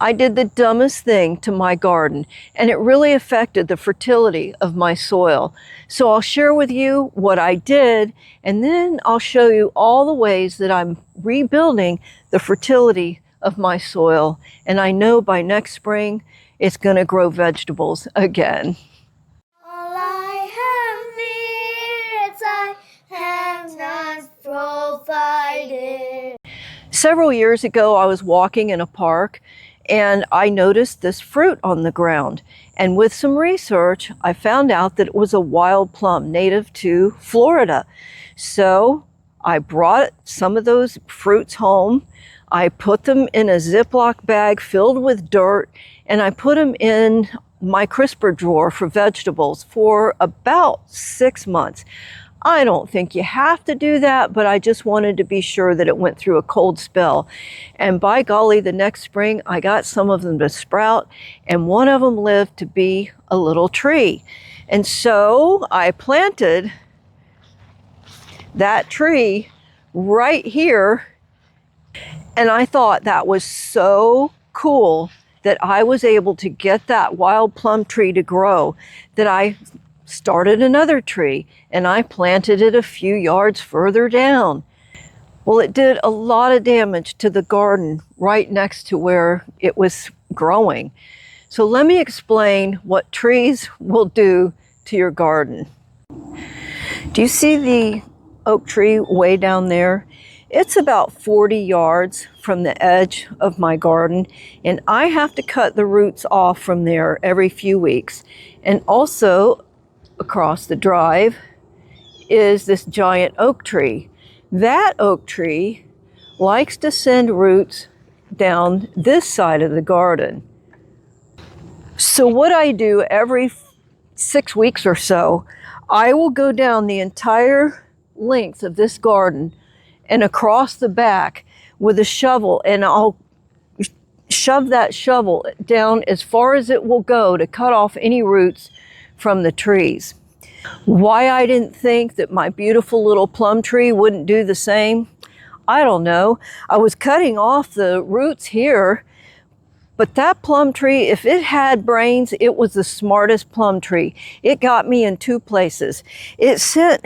I did the dumbest thing to my garden, and it really affected the fertility of my soil. So I'll share with you what I did, and then I'll show you all the ways that I'm rebuilding the fertility of my soil. And I know by next spring, it's going to grow vegetables again. All I have needs, I have not provided. Several years ago, I was walking in a park and I noticed this fruit on the ground. And with some research, I found out that it was a wild plum native to Florida. So I brought some of those fruits home. I put them in a Ziploc bag filled with dirt, and I put them in my crisper drawer for vegetables for about 6 months. I don't think you have to do that, but I just wanted to be sure that it went through a cold spell. And by golly, the next spring, I got some of them to sprout, and one of them lived to be a little tree. And so I planted that tree right here, and I thought that was so cool that I was able to get that wild plum tree to grow, that I started another tree and I planted it a few yards further down. Well, it did a lot of damage to the garden right next to where it was growing. So let me explain what trees will do to your garden. Do you see the oak tree way down there? It's about 40 yards from the edge of my garden, and I have to cut the roots off from there every few weeks. And also across the drive is this giant oak tree. That oak tree likes to send roots down this side of the garden. So what I do every 6 weeks or so, I will go down the entire length of this garden and across the back with a shovel, and I'll shove that shovel down as far as it will go to cut off any roots from the trees. Why I didn't think that my beautiful little plum tree wouldn't do the same, I don't know. I was cutting off the roots here, but that plum tree, if it had brains, it was the smartest plum tree. It got me in 2 places. It sent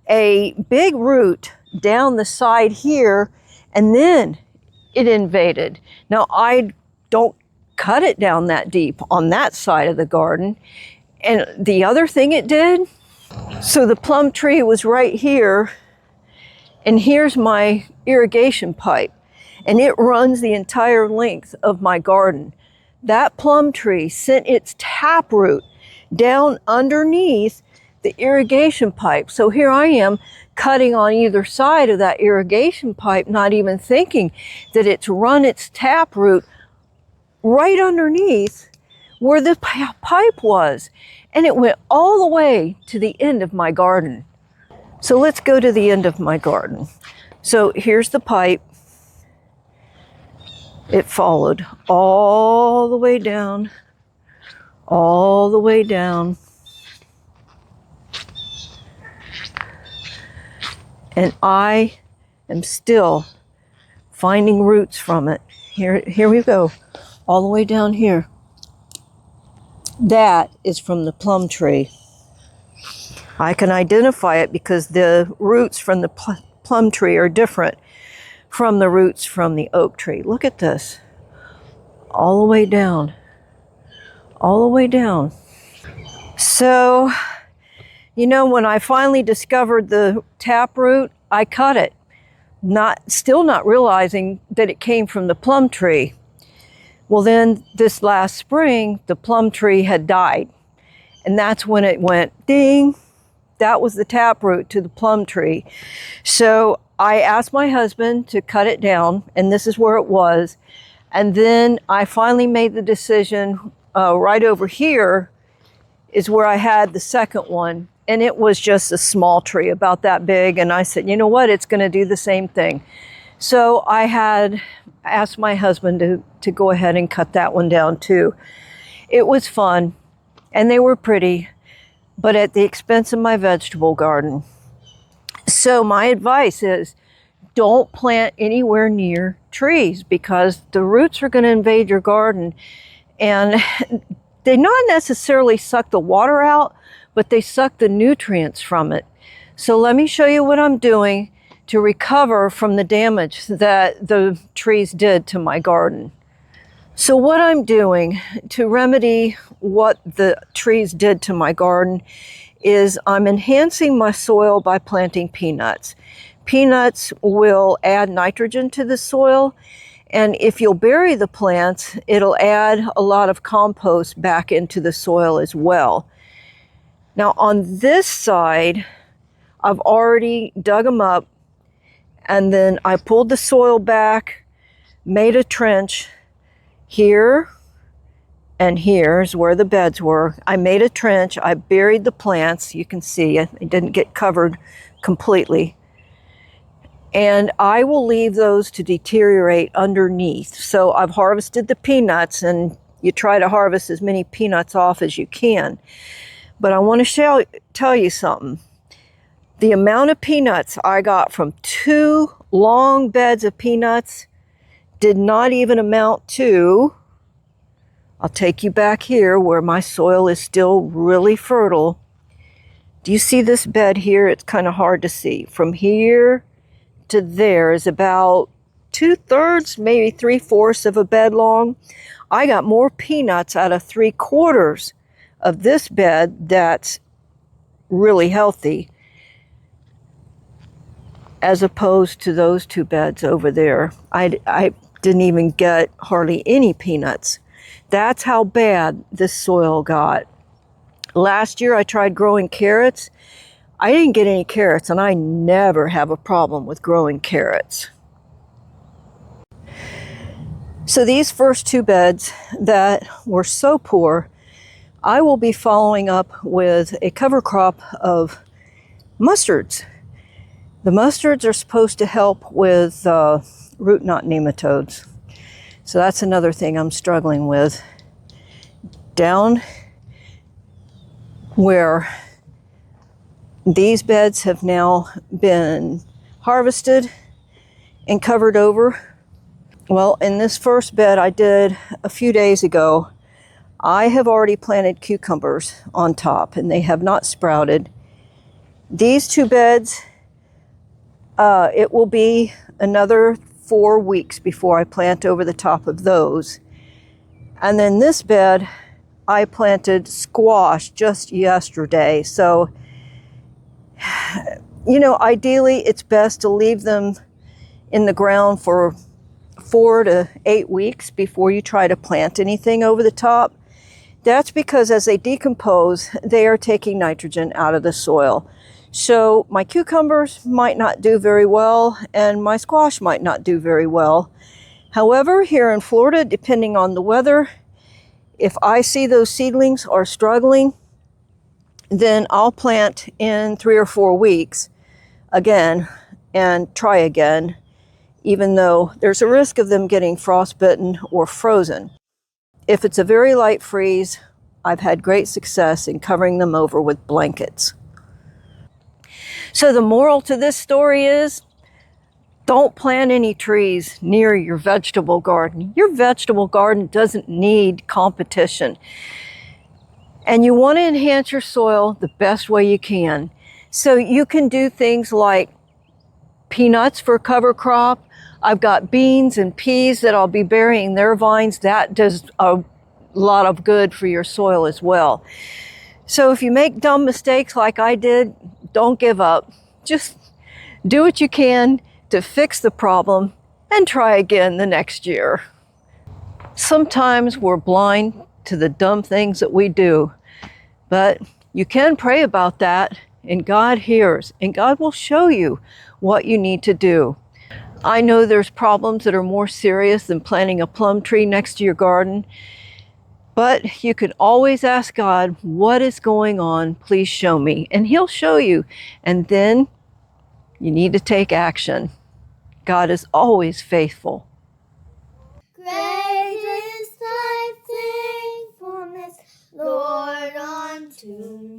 a big root down the side here, and then it invaded. Now, I don't cut it down that deep on that side of the garden. And the other thing it did, so the plum tree was right here, and here's my irrigation pipe, and it runs the entire length of my garden. That plum tree sent its taproot down underneath the irrigation pipe. So here I am cutting on either side of that irrigation pipe, not even thinking that it's run its taproot right underneath where the pipe was. And it went all the way to the end of my garden. So let's go to the end of my garden. So here's the pipe. It followed all the way down, all the way down. And I am still finding roots from it. Here we go, all the way down here. That is from the plum tree. I can identify it because the roots from the plum tree are different from the roots from the oak tree. Look at this. All the way down. All the way down. So, you know, when I finally discovered the taproot, I cut it. Still not realizing that it came from the plum tree. Well, then this last spring, the plum tree had died. And that's when it went ding. That was the taproot to the plum tree. So I asked my husband to cut it down, and this is where it was. And then I finally made the decision right over here is where I had the second one. And it was just a small tree, about that big. And I said, you know what, it's going to do the same thing. So I had asked my husband to go ahead and cut that one down too. It was fun, and they were pretty, but at the expense of my vegetable garden. So my advice is, don't plant anywhere near trees because the roots are going to invade your garden, and they not necessarily suck the water out, but they suck the nutrients from it. So let me show you what I'm doing to recover from the damage that the trees did to my garden. So what I'm doing to remedy what the trees did to my garden is I'm enhancing my soil by planting peanuts. Peanuts will add nitrogen to the soil, and if you'll bury the plants, it'll add a lot of compost back into the soil as well. Now on this side, I've already dug them up, and then I pulled the soil back, made a trench. Here and here's where the beds were. I made a trench, I buried the plants. You can see it didn't get covered completely. And I will leave those to deteriorate underneath. So I've harvested the peanuts, and you try to harvest as many peanuts off as you can. But I want to tell you something. The amount of peanuts I got from 2 long beds of peanuts did not even amount to, I'll take you back here where my soil is still really fertile. Do you see this bed here? It's kind of hard to see. From here to there is about 2/3, maybe 3/4 of a bed long. I got more peanuts out of 3/4 of this bed that's really healthy, as opposed to those 2 beds over there. I didn't even get hardly any peanuts. That's how bad this soil got. Last year I tried growing carrots. I didn't get any carrots, and I never have a problem with growing carrots. So these first 2 beds that were so poor, I will be following up with a cover crop of mustards. The mustards are supposed to help with root knot nematodes. So that's another thing I'm struggling with. Down where these beds have now been harvested and covered over. Well, in this first bed I did a few days ago, I have already planted cucumbers on top, and they have not sprouted. These 2 beds, it will be another 4 weeks before I plant over the top of those. And then this bed, I planted squash just yesterday. So, you know, ideally it's best to leave them in the ground for 4 to 8 weeks before you try to plant anything over the top. That's because as they decompose, they are taking nitrogen out of the soil. So my cucumbers might not do very well, and my squash might not do very well. However, here in Florida, depending on the weather, if I see those seedlings are struggling, then I'll plant in 3 or 4 weeks again and try again, even though there's a risk of them getting frostbitten or frozen. If it's a very light freeze, I've had great success in covering them over with blankets. So the moral to this story is, don't plant any trees near your vegetable garden. Your vegetable garden doesn't need competition. And you want to enhance your soil the best way you can. So you can do things like peanuts for cover crop. I've got beans and peas that I'll be burying their vines. That does a lot of good for your soil as well. So if you make dumb mistakes like I did, don't give up. Just do what you can to fix the problem and try again the next year. Sometimes we're blind to the dumb things that we do, but you can pray about that, and God hears, and God will show you what you need to do. I know there's problems that are more serious than planting a plum tree next to your garden, but you can always ask God, what is going on? Please show me. And He'll show you. And then you need to take action. God is always faithful. Great is thy faithfulness, Lord, unto me.